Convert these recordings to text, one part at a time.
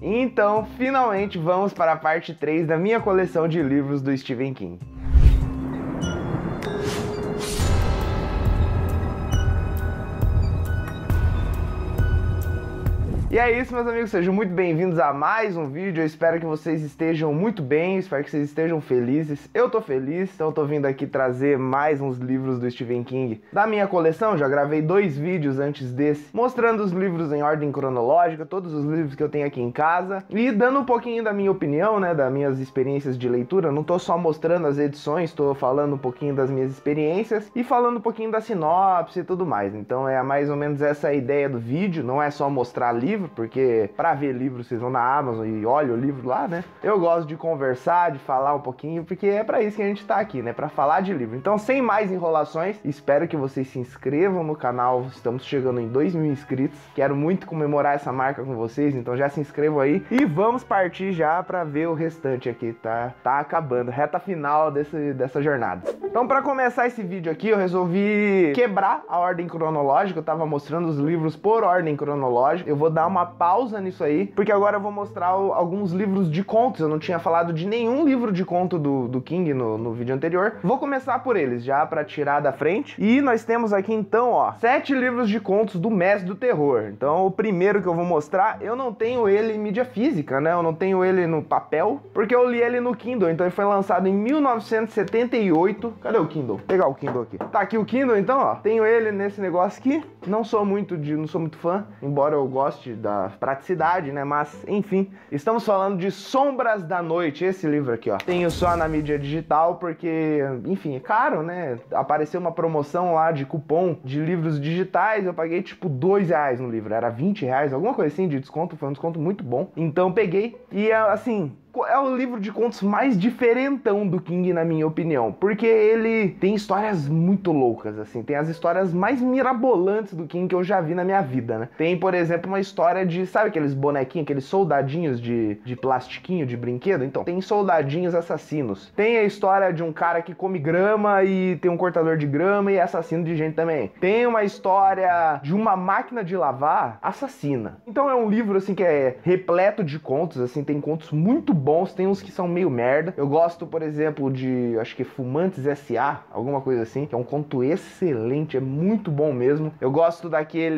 Então, finalmente vamos para a parte 3 da minha coleção de livros do Stephen King. E é isso, meus amigos, sejam muito bem-vindos a mais um vídeo. Eu espero que vocês estejam muito bem, espero que vocês estejam felizes. Eu tô feliz, então eu tô vindo aqui trazer mais uns livros do Stephen King da minha coleção. Já gravei 2 vídeos antes desse, mostrando os livros em ordem cronológica, todos os livros que eu tenho aqui em casa, e dando um pouquinho da minha opinião, né, das minhas experiências de leitura. Não tô só mostrando as edições, tô falando um pouquinho das minhas experiências e falando um pouquinho da sinopse e tudo mais. Então é mais ou menos essa a ideia do vídeo, não é só mostrar livro, porque pra ver livro vocês vão na Amazon e olham o livro lá, né? Eu gosto de conversar, de falar um pouquinho, porque é pra isso que a gente tá aqui, né? Pra falar de livro. Então, sem mais enrolações, espero que vocês se inscrevam no canal. Estamos chegando em 2.000 inscritos. Quero muito comemorar essa marca com vocês, então já se inscrevam aí. E vamos partir já pra ver o restante aqui, tá? Tá acabando, reta final dessa jornada. Então, pra começar esse vídeo aqui, eu resolvi quebrar a ordem cronológica. Eu tava mostrando os livros por ordem cronológica. Eu vou dar uma pausa nisso aí, porque agora eu vou mostrar alguns livros de contos. Eu não tinha falado de nenhum livro de conto do King no vídeo anterior. Vou começar por eles, já pra tirar da frente. E nós temos aqui então, ó, 7 livros de contos do Mestre do Terror. Então, o primeiro que eu vou mostrar, eu não tenho ele em mídia física, né? Eu não tenho ele no papel, porque eu li ele no Kindle. Então, ele foi lançado em 1978. Cadê o Kindle? Vou pegar o Kindle aqui. Tá aqui o Kindle, então, ó. Tenho ele nesse negócio aqui. Não sou muito fã, embora eu goste da praticidade, né? Mas, enfim, estamos falando de Sombras da Noite, esse livro aqui, ó. Tenho só na mídia digital porque, enfim, é caro, né? Apareceu uma promoção lá de cupom de livros digitais, eu paguei tipo R$2 no livro, era R$20, alguma coisa assim de desconto, foi um desconto muito bom. Então peguei e, assim, é o livro de contos mais diferentão do King, na minha opinião, porque ele tem histórias muito loucas, assim, tem as histórias mais mirabolantes do King que eu já vi na minha vida, né? Tem, por exemplo, uma história de, sabe aqueles bonequinhos, aqueles soldadinhos de plastiquinho, de brinquedo? Então, tem soldadinhos assassinos. Tem a história de um cara que come grama e tem um cortador de grama e é assassino de gente também. Tem uma história de uma máquina de lavar assassina. Então é um livro, assim, que é repleto de contos, assim, tem contos muito bons, tem uns que são meio merda. Eu gosto, por exemplo, de, acho que Fumantes S.A., alguma coisa assim, que é um conto excelente, é muito bom mesmo. Eu gosto daquele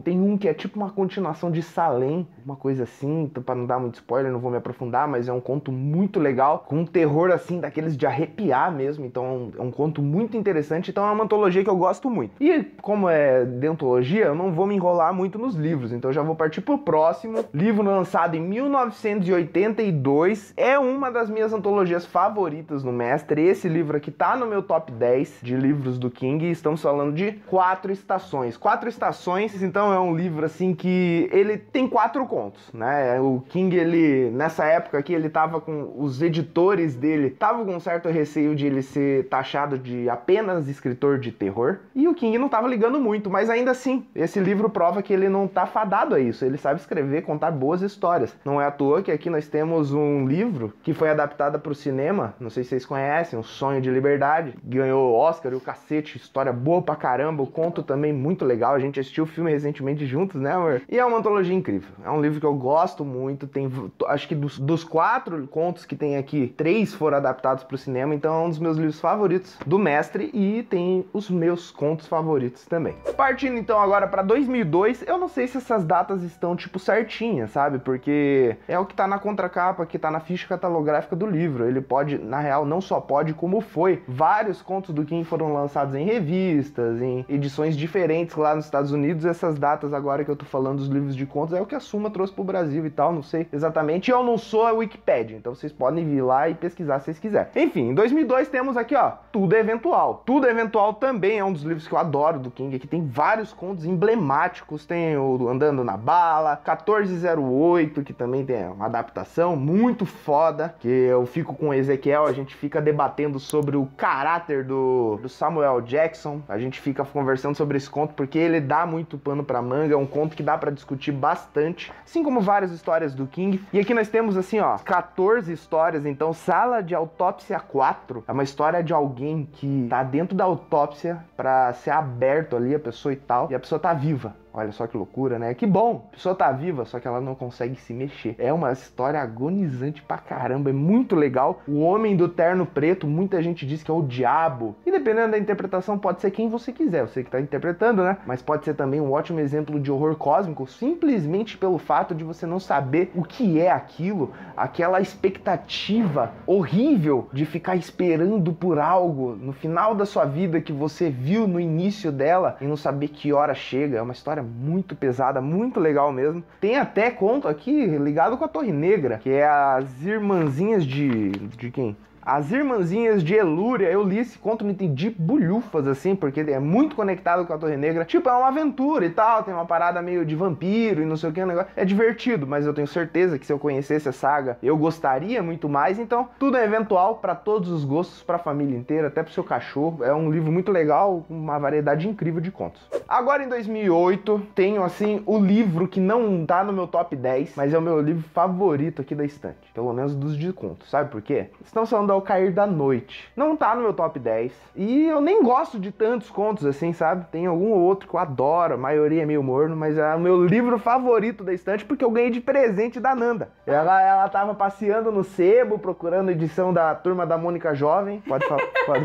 tem um que é tipo uma continuação de Salem, uma coisa assim, então, pra não dar muito spoiler, não vou me aprofundar, mas é um conto muito legal, com um terror, assim, daqueles de arrepiar mesmo, então é um conto muito interessante, então é uma antologia que eu gosto muito. E como é de antologia, eu não vou me enrolar muito nos livros, então eu já vou partir pro próximo. Livro lançado em 1982, é uma das minhas antologias favoritas no Mestre. Esse livro aqui tá no meu top 10 de livros do King, e estamos falando de Quatro Estações. Quatro Estações, então, é um livro, assim, que ele tem 4 contos, né? O King, ele, nessa época aqui, ele tava com os editores dele, tava com um certo receio de ele ser taxado de apenas escritor de terror, e o King não tava ligando muito, mas ainda assim, esse livro prova que ele não tá fadado a isso, ele sabe escrever, contar boas histórias. Não é à toa que aqui nós temos um livro que foi adaptado para o cinema, não sei se vocês conhecem, O Sonho de Liberdade, ganhou Oscar e o cacete, história boa pra caramba, o conto também muito legal, a gente assistiu o filme recentemente juntos, né, amor? E é uma antologia incrível, é um livro que eu gosto muito, tem, acho que dos 4 contos que tem aqui, 3 foram adaptados para o cinema, então é um dos meus livros favoritos do Mestre e tem os meus contos favoritos também. Partindo então agora para 2002, eu não sei se essas datas estão tipo certinhas, sabe? Porque é o que tá na contracapa, que tá na ficha catalográfica do livro. Ele pode, na real, não só pode, como foi. Vários contos do King foram lançados em revistas, em edições diferentes lá nos Estados Unidos. Essas datas agora que eu tô falando dos livros de contos é o que a Suma trouxe pro Brasil e tal, não sei exatamente. Eu não sou a Wikipédia, então vocês podem vir lá e pesquisar se vocês quiserem. Enfim, em 2002 temos aqui, ó, Tudo é Eventual. Tudo é Eventual também é um dos livros que eu adoro do King. Aqui tem vários contos emblemáticos, tem o Andando na Bala, 1408, que também tem uma adaptação muito foda, que eu fico com o Ezequiel, a gente fica debatendo sobre o caráter do Samuel Jackson, a gente fica conversando sobre esse conto, porque ele dá muito pano pra manga, é um conto que dá pra discutir bastante, assim como várias histórias do King. E aqui nós temos, assim, ó, 14 histórias, então Sala de Autópsia 4, é uma história de alguém que tá dentro da autópsia pra ser aberto ali, a pessoa e tal, e a pessoa tá viva. Olha só que loucura, né? Que bom, a pessoa tá viva, só que ela não consegue se mexer. É uma história agonizante pra caramba, é muito legal. O homem do terno preto, muita gente diz que é o diabo. E dependendo da interpretação, pode ser quem você quiser, você que tá interpretando, né? Mas pode ser também um ótimo exemplo de horror cósmico, simplesmente pelo fato de você não saber o que é aquilo, aquela expectativa horrível de ficar esperando por algo no final da sua vida que você viu no início dela e não saber que hora chega. É uma história muito pesada, muito legal mesmo. Tem até conto aqui ligado com a Torre Negra, que é as irmãzinhas de quem? As Irmãzinhas de Elúria. Eu li esse conto, não entendi bulhufas, assim, porque é muito conectado com a Torre Negra. Tipo, é uma aventura e tal, tem uma parada meio de vampiro e não sei o que, um negócio. É divertido, mas eu tenho certeza que se eu conhecesse a saga, eu gostaria muito mais. Então, tudo é eventual para todos os gostos, para a família inteira, até pro seu cachorro. É um livro muito legal, uma variedade incrível de contos. Agora, em 2008, tenho, assim, o livro que não tá no meu top 10, mas é o meu livro favorito aqui da estante. Pelo menos dos de contos. Sabe por quê? Estamos falando Ao Cair da Noite. Não tá no meu top 10. E eu nem gosto de tantos contos assim, sabe? Tem algum ou outro que eu adoro, a maioria é meio morno, mas é o meu livro favorito da estante porque eu ganhei de presente da Nanda. Ela tava passeando no sebo, procurando edição da Turma da Mônica Jovem. Pode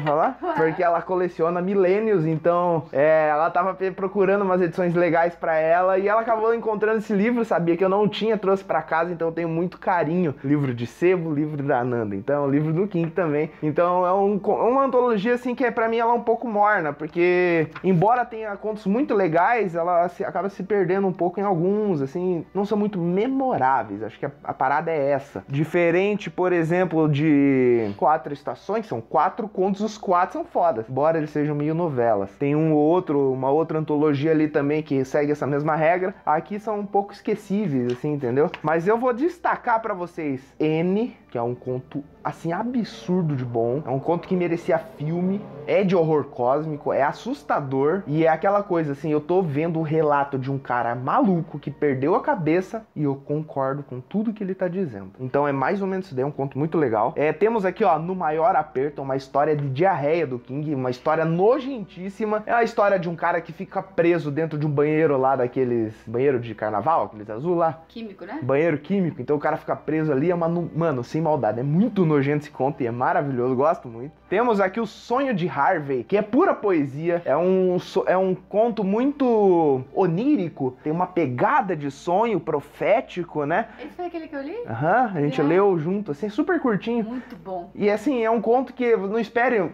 falar? Porque ela coleciona milênios, então ela tava procurando umas edições legais pra ela e ela acabou encontrando esse livro, sabia que eu não tinha, trouxe pra casa, então eu tenho muito carinho. Livro de sebo, livro da Nanda. Então, livro do King também. Então é uma antologia assim que pra mim ela é um pouco morna, porque embora tenha contos muito legais, ela acaba se perdendo um pouco em alguns, assim, não são muito memoráveis. Acho que a parada é essa. Diferente, por exemplo, de Quatro Estações, são 4 contos, os 4 são fodas, embora eles sejam meio novelas. Tem uma outra antologia ali também que segue essa mesma regra. Aqui são um pouco esquecíveis, assim, entendeu? Mas eu vou destacar pra vocês N, que é um conto, assim, absurdo de bom. É um conto que merecia filme, é de horror cósmico, é assustador e é aquela coisa, assim, eu tô vendo o relato de um cara maluco que perdeu a cabeça e eu concordo com tudo que ele tá dizendo. Então é mais ou menos isso daí, é um conto muito legal. Temos aqui, ó, No Maior Aperto, uma história de diarreia do King, uma história nojentíssima. É a história de um cara que fica preso dentro de um banheiro lá, daqueles banheiro de carnaval, aqueles azul lá. Químico, né? Banheiro químico, então o cara fica preso ali, mano, sem maldade, é muito nojento esse conto e é maravilhoso, gosto muito. Temos aqui O Sonho de Harvey, que é pura poesia, é um conto muito onírico, tem uma pegada de sonho profético, né? Esse foi aquele que eu li? A gente leu junto, assim, super curtinho. Muito bom. E assim, é um conto que não espere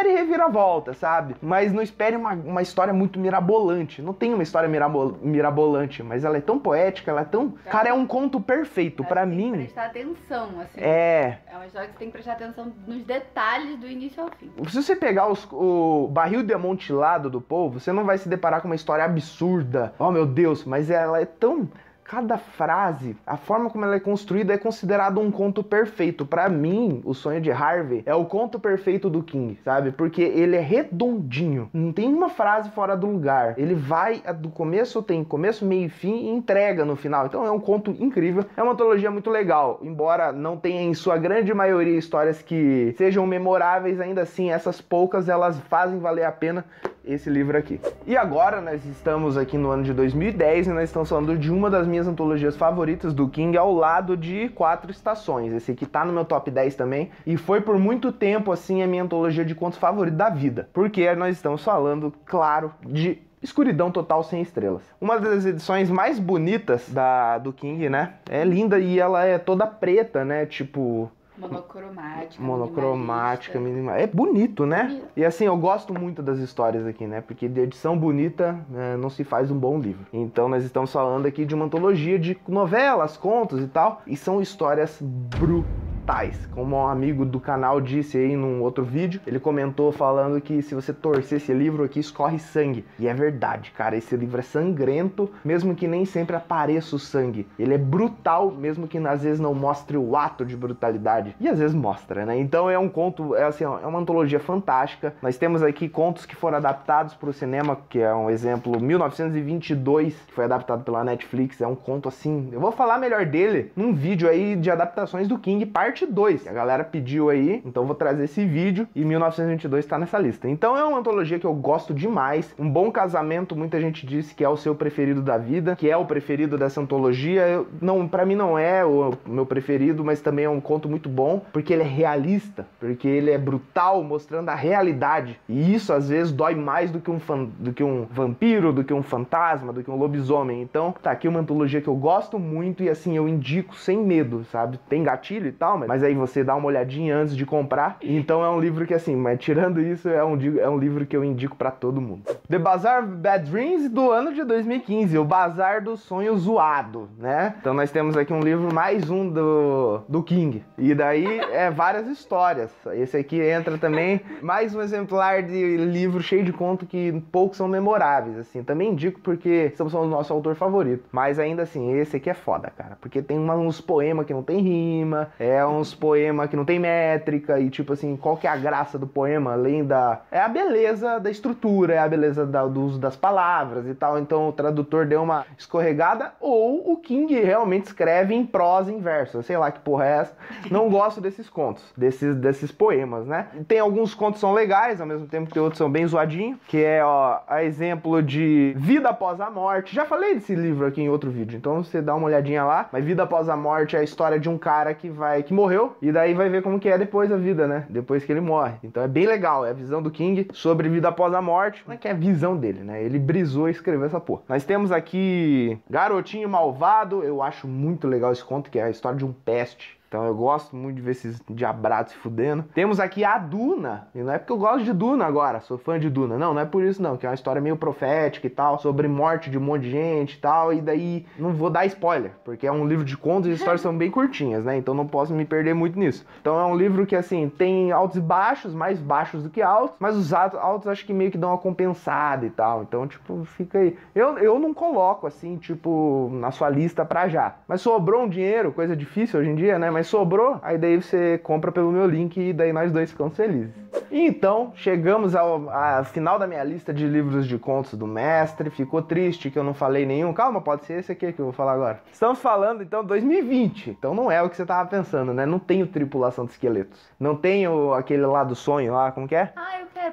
reviravolta, sabe? Mas não espere uma história muito mirabolante, não tem uma história mirabolante, mas ela é tão poética, ela é tão... Cara, é um conto perfeito, pra mim. Tem que prestar atenção, assim. É uma história que você tem que prestar atenção nos detalhes do início ao fim. Se você pegar o Barril de Amontilado do Povo, você não vai se deparar com uma história absurda. Oh, meu Deus, mas ela é tão... Cada frase, a forma como ela é construída é considerado um conto perfeito. Pra mim, O Sonho de Harvey é o conto perfeito do King, sabe? Porque ele é redondinho, não tem uma frase fora do lugar. Ele vai do começo, tem começo, meio e fim e entrega no final. Então é um conto incrível, é uma antologia muito legal. Embora não tenha em sua grande maioria histórias que sejam memoráveis, ainda assim essas poucas elas fazem valer a pena esse livro aqui. E agora nós estamos aqui no ano de 2010 e nós estamos falando de uma das minhas antologias favoritas do King ao lado de Quatro Estações. Esse aqui tá no meu top 10 também e foi por muito tempo assim a minha antologia de contos favorita da vida. Porque nós estamos falando, claro, de Escuridão Total Sem Estrelas. Uma das edições mais bonitas do King, né? É linda e ela é toda preta, né? Tipo... Monocromática, minimalista. É bonito, né? Bonito. E assim, eu gosto muito das histórias aqui, né? Porque de edição bonita não se faz um bom livro. Então nós estamos falando aqui de uma antologia de novelas, contos e tal. E são histórias brutais. Como um amigo do canal disse aí num outro vídeo, ele comentou falando que se você torcer esse livro aqui, escorre sangue. E é verdade, cara. Esse livro é sangrento, mesmo que nem sempre apareça o sangue. Ele é brutal, mesmo que às vezes não mostre o ato de brutalidade. E às vezes mostra, né? Então é um conto, é uma antologia fantástica. Nós temos aqui contos que foram adaptados para o cinema, que é um exemplo, 1922, que foi adaptado pela Netflix. É um conto assim, eu vou falar melhor dele num vídeo aí de adaptações do King, parte parte 2, que a galera pediu aí, então eu vou trazer esse vídeo e 1922 tá nessa lista. Então é uma antologia que eu gosto demais. Um Bom Casamento, muita gente disse que é o seu preferido da vida, que é o preferido dessa antologia. Pra mim não é o meu preferido, mas também é um conto muito bom, porque ele é realista, porque ele é brutal, mostrando a realidade. E isso às vezes dói mais do que um vampiro, do que um fantasma, do que um lobisomem. Então tá aqui uma antologia que eu gosto muito e assim, eu indico sem medo, sabe? Tem gatilho e tal, mas aí você dá uma olhadinha antes de comprar. Então é um livro que assim, mas tirando isso, é um livro que eu indico pra todo mundo. The Bazaar of Bad Dreams, do ano de 2015, o Bazar do Sonho Zoado, né? Então nós temos aqui um livro, mais um do King. E daí várias histórias. Esse aqui entra também, mais um exemplar de livro cheio de conto que poucos são memoráveis, assim. Também indico porque são o nosso autor favorito. Mas ainda assim, esse aqui é foda, cara. Porque tem uns poemas que não tem rima, uns poemas que não tem métrica, e tipo assim, qual que é a graça do poema? Além é a beleza da estrutura, é a beleza do uso das palavras e tal. Então o tradutor deu uma escorregada, ou o King realmente escreve em prosa, em verso. Sei lá que porra é essa. Não gosto desses contos, desses poemas, né? Tem alguns contos que são legais, ao mesmo tempo que outros são bem zoadinhos, que é, ó, a exemplo de Vida Após a Morte. Já falei desse livro aqui em outro vídeo, então você dá uma olhadinha lá. Mas Vida Após a Morte é a história de um cara que morreu, e daí vai ver como que é depois a vida, né? Depois que ele morre. Então é bem legal, é a visão do King sobre vida após a morte. Não é que é a visão dele, né? Ele brisou e escreveu essa porra. Nós temos aqui Garotinho Malvado. Eu acho muito legal esse conto, que é a história de um peste. Então eu gosto muito de ver esses diabrados se fudendo. Temos aqui a Duna. E não é porque eu gosto de Duna agora, sou fã de Duna. Não é por isso não, que é uma história meio profética e tal, sobre morte de um monte de gente e tal. E daí não vou dar spoiler, porque é um livro de contos e as histórias são bem curtinhas, né? Então não posso me perder muito nisso. Então é um livro que, assim, tem altos e baixos, mais baixos do que altos, mas os altos acho que meio que dão uma compensada e tal. Então, tipo, fica aí. Eu não coloco, assim, tipo, na sua lista pra já. Mas sobrou um dinheiro, coisa difícil hoje em dia, né? Mas sobrou, aí daí você compra pelo meu link e daí nós dois ficamos felizes. Então, chegamos ao final da minha lista de livros de contos do mestre. Ficou triste que eu não falei nenhum. Calma, pode ser esse aqui que eu vou falar agora. Estamos falando, então, 2020. Então não é o que você tava pensando, né? Não tenho Tripulação de Esqueletos. Não tenho aquele lá do sonho lá, como que é? Ah, eu quero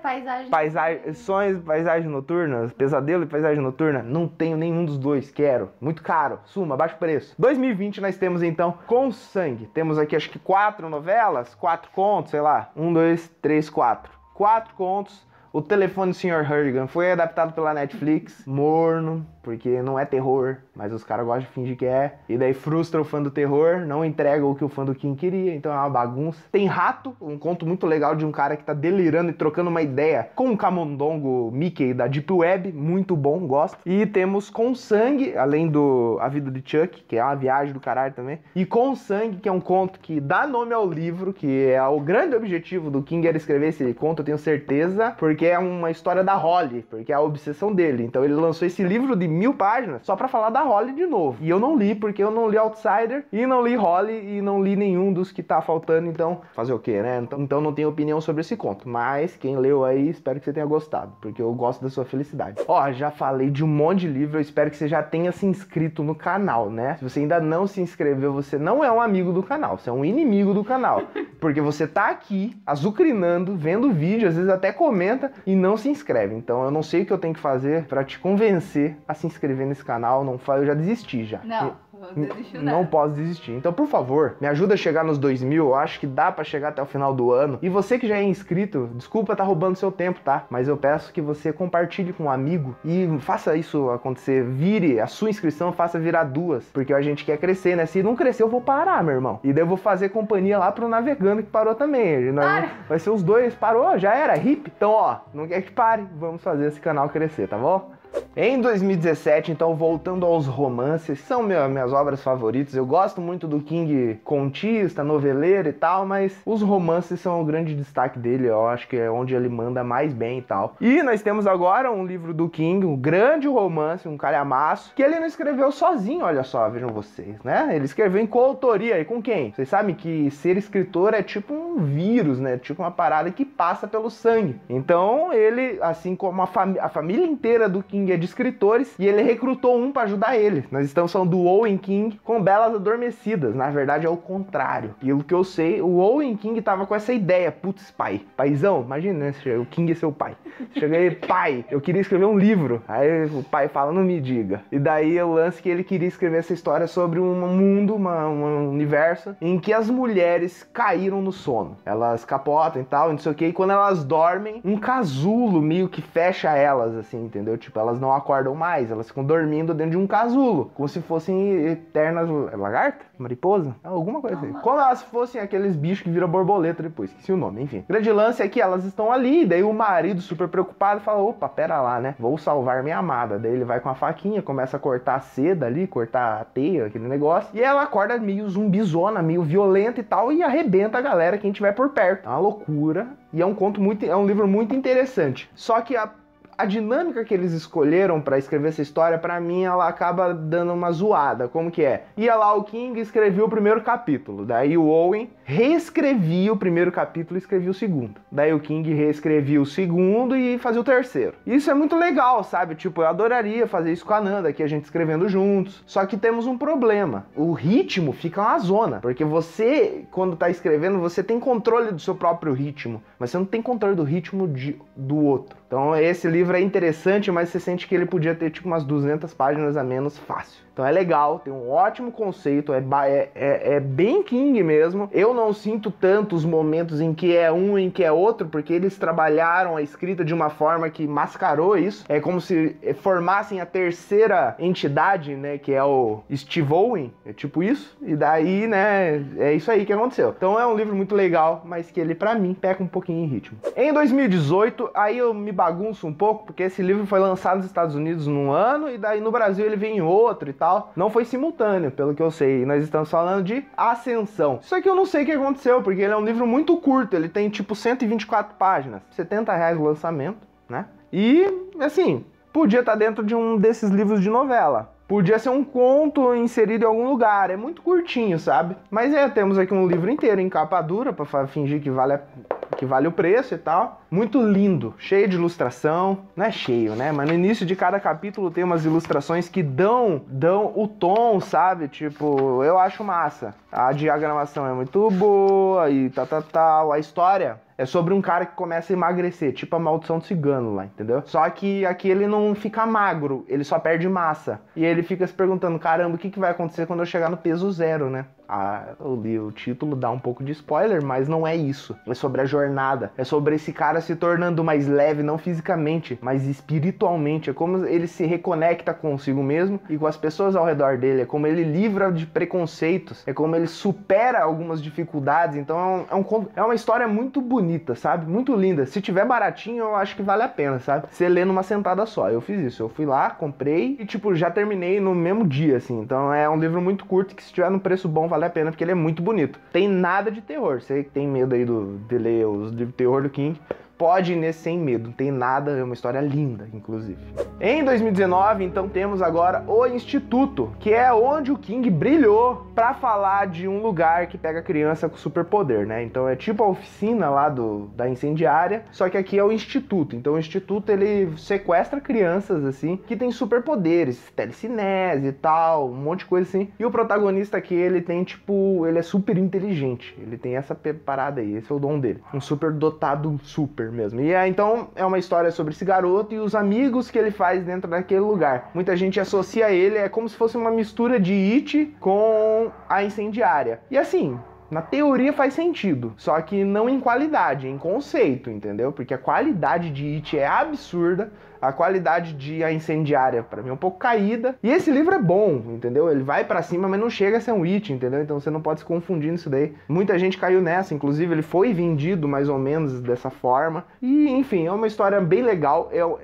Sonhos, paisagem noturna, pesadelo e paisagem noturna. Não tenho nenhum dos dois, quero. Muito caro, suma, baixo preço. 2020 nós temos então Com Sangue. Temos aqui acho que 4 novelas, 4 contos, sei lá. 1, 2, 3, 4. 4 contos. O Telefone do Sr. Hurrigan foi adaptado pela Netflix. Morno, porque não é terror, mas os caras gostam de fingir que é. E daí frustra o fã do terror, não entrega o que o fã do King queria, então é uma bagunça. Tem Rato, um conto muito legal de um cara que tá delirando e trocando uma ideia com o camundongo Mickey da Deep Web, muito bom, gosto. E temos Com Sangue, além do A Vida de Chuck, que é uma viagem do caralho também. E Com Sangue, que é um conto que dá nome ao livro, que é o grande objetivo do King era escrever esse conto, eu tenho certeza, porque é uma história da Holly, porque é a obsessão dele. Então ele lançou esse livro de 1000 páginas só pra falar da Holly de novo. E eu não li, porque eu não li Outsider, e não li Holly, e não li nenhum dos que tá faltando, então fazer o quê, né? Então não tenho opinião sobre esse conto. Mas quem leu aí, espero que você tenha gostado, porque eu gosto da sua felicidade. Ó, já falei de um monte de livro, eu espero que você já tenha se inscrito no canal, né? Se você ainda não se inscreveu, você não é um amigo do canal, você é um inimigo do canal. Porque você tá aqui, azucrinando, vendo vídeo, às vezes até comenta e não se inscreve. Então eu não sei o que eu tenho que fazer pra te convencer a se inscrever nesse canal. Não, eu já desisti já. Não posso desistir. Então, por favor, me ajuda a chegar nos 2000. Eu acho que dá pra chegar até o final do ano. E você que já é inscrito, desculpa tá roubando seu tempo, tá? Mas eu peço que você compartilhe com um amigo e faça isso acontecer. Vire a sua inscrição, faça virar 2. Porque a gente quer crescer, né? Se não crescer, eu vou parar, meu irmão. E daí eu vou fazer companhia lá pro Navegando, que parou também. Vai ser os dois. Parou, já era, hip. Então, ó, não quer que pare. Vamos fazer esse canal crescer, tá bom? Em 2017, então, voltando aos romances, são minhas obras favoritas. Eu gosto muito do King contista, noveleiro e tal, mas os romances são o grande destaque dele. Eu acho que é onde ele manda mais bem e tal. E nós temos agora um livro do King, um grande romance, um calhamaço, que ele não escreveu sozinho, olha só, vejam vocês, né? Ele escreveu em coautoria. E com quem? Vocês sabem que ser escritor é tipo um vírus, né? Tipo uma parada que passa pelo sangue. Então, ele, assim como a família inteira do King é de escritores e ele recrutou um pra ajudar ele. Nós estamos falando do Owen King com Belas Adormecidas. Na verdade é o contrário. Pelo que eu sei, o Owen King tava com essa ideia. Putz, paizão, imagina, né? O King é seu pai. Chega aí, pai, eu queria escrever um livro. Aí o pai fala, não me diga. E daí o lance que ele queria escrever essa história sobre um mundo, um universo, em que as mulheres caíram no sono. Elas capotam e tal, não sei o que. E quando elas dormem, um casulo meio que fecha elas, assim, entendeu? Tipo, elas não acordam mais, elas ficam dormindo dentro de um casulo. Como se fossem eternas lagartas? Mariposa? Alguma coisa assim. Como elas fossem aqueles bichos que viram borboleta depois. Esqueci o nome, enfim. O grande lance é que elas estão ali, daí o marido, super preocupado, fala, opa, pera lá, né? Vou salvar minha amada. Daí ele vai com a faquinha, começa a cortar a seda ali, cortar a teia, aquele negócio. E ela acorda meio zumbizona, meio violenta e tal, e arrebenta a galera, quem tiver por perto. É uma loucura. E é um livro muito interessante. Só que a dinâmica que eles escolheram pra escrever essa história, pra mim, ela acaba dando uma zoada. Como que é? Ia lá o King e escrevia o primeiro capítulo. Daí o Owen reescrevia o primeiro capítulo e escrevia o segundo. Daí o King reescrevia o segundo e fazia o terceiro. Isso é muito legal, sabe? Tipo, eu adoraria fazer isso com a Nanda, aqui a gente escrevendo juntos. Só que temos um problema. O ritmo fica uma zona. Porque você, quando tá escrevendo, você tem controle do seu próprio ritmo. Mas você não tem controle do ritmo do outro. Então esse livro é interessante, mas você sente que ele podia ter tipo umas 200 páginas a menos fácil. Então é legal, tem um ótimo conceito, é bem King mesmo. Eu não sinto tantos momentos em que é um e em que é outro, porque eles trabalharam a escrita de uma forma que mascarou isso. É como se formassem a terceira entidade, né, que é o Steve Owen, é tipo isso. E daí, né, é isso aí que aconteceu. Então é um livro muito legal, mas que ele, pra mim, peca um pouquinho em ritmo. Em 2018, aí eu me bagunço um pouco, porque esse livro foi lançado nos Estados Unidos num ano, e daí no Brasil ele vem em outro e tal. Não foi simultâneo, pelo que eu sei. Nós estamos falando de Ascensão. Isso aqui eu não sei o que aconteceu, porque ele é um livro muito curto. Ele tem tipo 124 páginas. R$70 o lançamento, né? E, assim, podia estar dentro de um desses livros de novela. Podia ser um conto inserido em algum lugar. É muito curtinho, sabe? Mas temos aqui um livro inteiro em capa dura, pra fingir que vale o preço e tal. Muito lindo, cheio de ilustração. Não é cheio, né? Mas no início de cada capítulo tem umas ilustrações que dão o tom, sabe? Tipo, eu acho massa. A diagramação é muito boa e tal. A história é sobre um cara que começa a emagrecer, tipo a Maldição do Cigano lá, entendeu? Só que aqui ele não fica magro, ele só perde massa. E ele fica se perguntando, caramba, o que vai acontecer quando eu chegar no peso zero, né? O título dá um pouco de spoiler, mas não é isso. É sobre a jornada. É sobre esse cara se tornando mais leve, não fisicamente, mas espiritualmente. É como ele se reconecta consigo mesmo e com as pessoas ao redor dele. É como ele livra de preconceitos. É como ele supera algumas dificuldades. Então é uma história muito bonita, sabe? Muito linda. Se tiver baratinho, eu acho que vale a pena, sabe? Você lê numa sentada só. Eu fiz isso. Eu fui lá, comprei e, tipo, já terminei no mesmo dia, assim. Então é um livro muito curto que, se tiver no preço bom, vale a pena, porque ele é muito bonito. Tem nada de terror. Você que tem medo aí de ler os livros de terror do King, pode ir nesse sem medo, não tem nada, é uma história linda, inclusive. Em 2019, então, temos agora O Instituto, que é onde o King brilhou pra falar de um lugar que pega criança com superpoder, né? Então é tipo a oficina lá da incendiária, só que aqui é o Instituto. Então o Instituto, ele sequestra crianças, assim, que tem superpoderes, telecinese e tal, um monte de coisa assim. E o protagonista aqui, ele tem, tipo, ele é super inteligente, ele tem essa parada aí, esse é o dom dele. Um super dotado super mesmo. E então é uma história sobre esse garoto e os amigos que ele faz dentro daquele lugar. Muita gente associa ele, é como se fosse uma mistura de It com a incendiária. E assim, na teoria faz sentido, só que não em qualidade, em conceito, entendeu? Porque a qualidade de It é absurda, a qualidade de A Incendiária, pra mim, é um pouco caída. E esse livro é bom, entendeu? Ele vai pra cima, mas não chega a ser um It, entendeu? Então você não pode se confundir nisso daí. Muita gente caiu nessa, inclusive ele foi vendido mais ou menos dessa forma. E, enfim, é uma história bem legal. Eu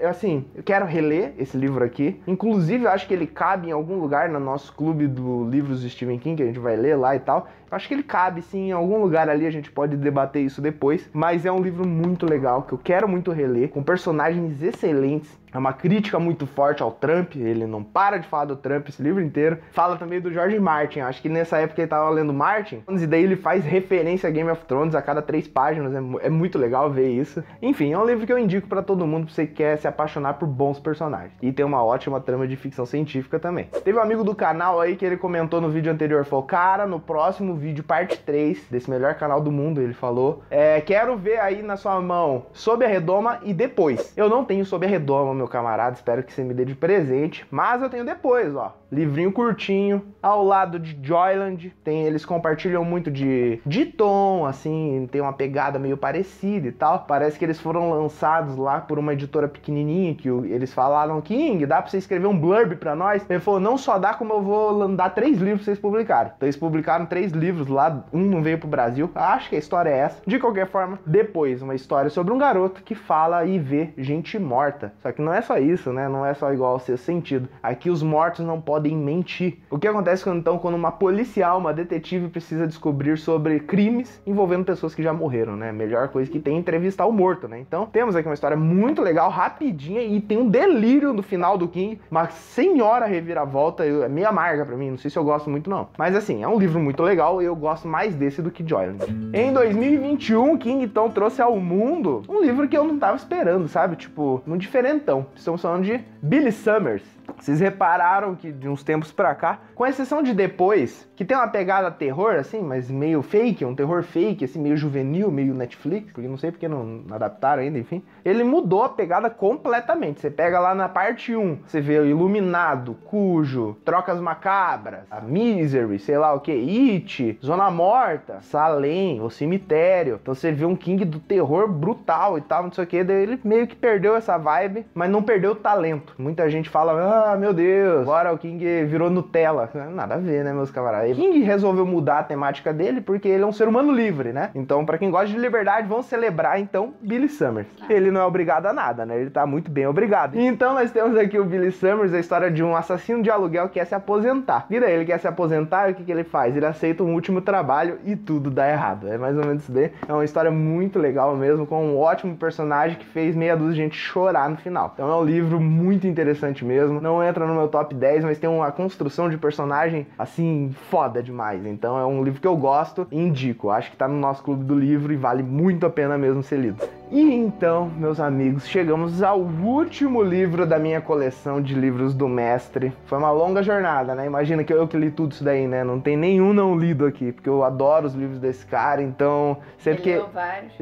quero reler esse livro aqui. Inclusive, eu acho que ele cabe em algum lugar no nosso clube do livros de Stephen King, que a gente vai ler lá e tal. Eu acho que ele cabe, sim, em algum lugar ali, a gente pode debater isso depois. Mas é um livro muito legal, que eu quero muito reler, com personagens excelentes. É uma crítica muito forte ao Trump, ele não para de falar do Trump esse livro inteiro. Fala também do George Martin, acho que nessa época ele tava lendo Martin, e daí ele faz referência a Game of Thrones a cada 3 páginas, é muito legal ver isso. Enfim, é um livro que eu indico pra todo mundo, pra você que quer se apaixonar por bons personagens. E tem uma ótima trama de ficção científica também. Teve um amigo do canal aí que ele comentou no vídeo anterior, falou, cara, no próximo vídeo, parte 3, desse melhor canal do mundo, ele falou, quero ver aí na sua mão Sob a Redoma e Depois. Eu não tenho Sob a Redoma, meu camarada, espero que você me dê de presente, mas eu tenho Depois, ó, livrinho curtinho, ao lado de Joyland, eles compartilham muito de tom, assim, tem uma pegada meio parecida e tal, parece que eles foram lançados lá por uma editora pequenininha, que eles falaram, King, dá pra você escrever um blurb pra nós? Ele falou, não só dá, como eu vou dar 3 livros pra vocês publicarem. Então eles publicaram 3 livros lá, um não veio pro Brasil, acho que a história é essa. De qualquer forma, Depois, uma história sobre um garoto que fala e vê gente morta. Só que não é só isso, né? Não é só igual ao Sexto Sentido. Aqui os mortos não podem mentir. O que acontece então quando uma policial, uma detetive precisa descobrir sobre crimes envolvendo pessoas que já morreram, né? Melhor coisa que tem é entrevistar o morto, né? Então temos aqui uma história muito legal, rapidinha, e tem um delírio no final do King, uma senhora reviravolta, é meio amarga pra mim, não sei se eu gosto muito não. Mas assim, é um livro muito legal e eu gosto mais desse do que Joyland. Em 2021, King então trouxe ao mundo um livro que eu não tava esperando, sabe? Tipo, um diferentão. Estamos falando de Billy Summers. Vocês repararam que de uns tempos pra cá, com exceção de Depois, que tem uma pegada terror, assim, mas meio fake, um terror fake, assim, meio juvenil, meio Netflix, porque não sei porque não adaptaram ainda, enfim. Ele mudou a pegada completamente. Você pega lá na parte 1, você vê o Iluminado, Cujo, Trocas Macabras, a Misery, sei lá o que, It, Zona Morta, Salem, O Cemitério. Então você vê um King do terror brutal e tal, não sei o que, daí ele meio que perdeu essa vibe, mas não perdeu o talento. Muita gente fala, meu Deus, agora o King virou Nutella. Nada a ver, né, meus camaradas? King resolveu mudar a temática dele porque ele é um ser humano livre, né? Então, pra quem gosta de liberdade, vamos celebrar, então, Billy Summers. Ele não é obrigado a nada, né? Ele tá muito bem obrigado. Então, nós temos aqui o Billy Summers, a história de um assassino de aluguel que quer se aposentar. E daí, ele quer se aposentar e o que ele faz? Ele aceita um último trabalho e tudo dá errado. É mais ou menos isso daí. É uma história muito legal mesmo, com um ótimo personagem que fez meia dúzia de gente chorar no final. Então, é um livro muito interessante mesmo. Não entra no meu top 10, mas tem uma construção de personagem, assim, foda demais. Então é um livro que eu gosto e indico. Acho que tá no nosso clube do livro e vale muito a pena mesmo ser lido. E então, meus amigos, chegamos ao último livro da minha coleção de livros do mestre. Foi uma longa jornada, né? Imagina que eu que li tudo isso daí, né? Não tem nenhum não lido aqui, porque eu adoro os livros desse cara, então... Sempre que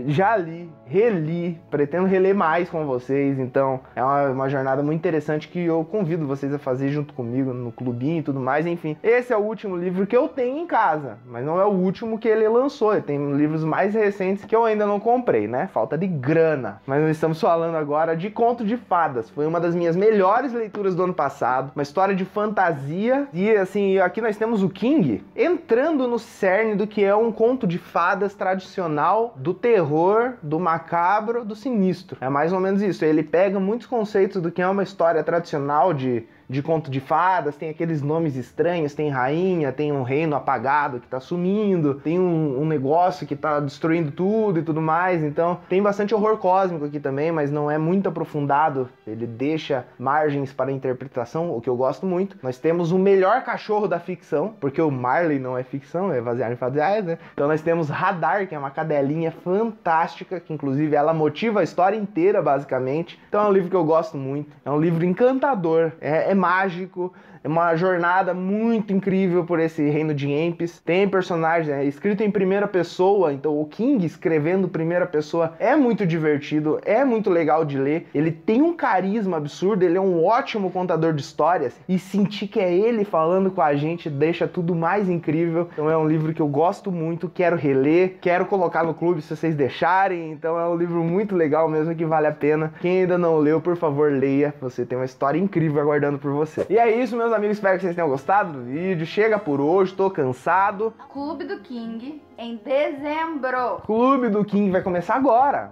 já li, reli, pretendo reler mais com vocês, então é uma jornada muito interessante que eu convido vocês a fazer junto comigo no clubinho e tudo mais, enfim. Esse é o último livro que eu tenho em casa, mas não é o último que ele lançou, ele tem livros mais recentes que eu ainda não comprei, né? Falta de grana. Mas nós estamos falando agora de Conto de Fadas. Foi uma das minhas melhores leituras do ano passado, uma história de fantasia e assim, aqui nós temos o King entrando no cerne do que é um conto de fadas tradicional, do terror, do macabro, do sinistro. É mais ou menos isso. Ele pega muitos conceitos do que é uma história tradicional de conto de fadas, tem aqueles nomes estranhos, tem rainha, tem um reino apagado que tá sumindo, tem um negócio que tá destruindo tudo e tudo mais, então tem bastante horror cósmico aqui também, mas não é muito aprofundado, ele deixa margens para interpretação, o que eu gosto muito. Nós temos o melhor cachorro da ficção, porque o Marley não é ficção, é baseado em fatos reais, né? Então nós temos Radar, que é uma cadelinha fantástica, que inclusive ela motiva a história inteira, basicamente. Então é um livro que eu gosto muito, é um livro encantador, é mágico, é uma jornada muito incrível por esse reino de Empis. Tem personagem, escrito em primeira pessoa, então o King escrevendo primeira pessoa é muito divertido, é muito legal de ler. Ele tem um carisma absurdo, ele é um ótimo contador de histórias e sentir que é ele falando com a gente deixa tudo mais incrível. Então é um livro que eu gosto muito, quero reler, quero colocar no clube se vocês deixarem. Então é um livro muito legal mesmo que vale a pena. Quem ainda não leu, por favor, leia. Você tem uma história incrível aguardando por por você. E é isso, meus amigos, espero que vocês tenham gostado do vídeo. Chega por hoje, tô cansado. Clube do King em dezembro. Clube do King vai começar agora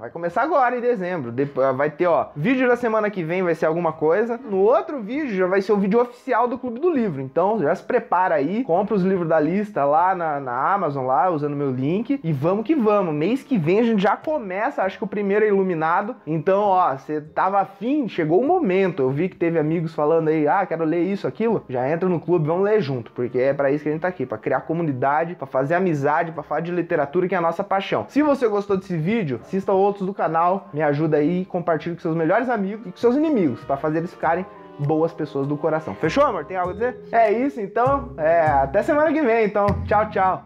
em dezembro. Depois vai ter, ó, vídeo da semana que vem vai ser alguma coisa. No outro vídeo já vai ser o vídeo oficial do Clube do Livro. Então já se prepara aí, compra os livros da lista lá na Amazon, lá, usando meu link. E vamos que vamos. Mês que vem a gente já começa, acho que o primeiro é Iluminado. Então, ó, você tava afim, chegou o momento. Eu vi que teve amigos falando aí, quero ler isso, aquilo. Já entra no clube, vamos ler junto. Porque é pra isso que a gente tá aqui, pra criar comunidade, pra fazer amizade, pra falar de literatura, que é a nossa paixão. Se você gostou desse vídeo, assista outros do canal, me ajuda aí, compartilhe com seus melhores amigos e com seus inimigos, pra fazer eles ficarem boas pessoas do coração. Fechou, amor? Tem algo a dizer? É isso, então. Até semana que vem, então. Tchau, tchau.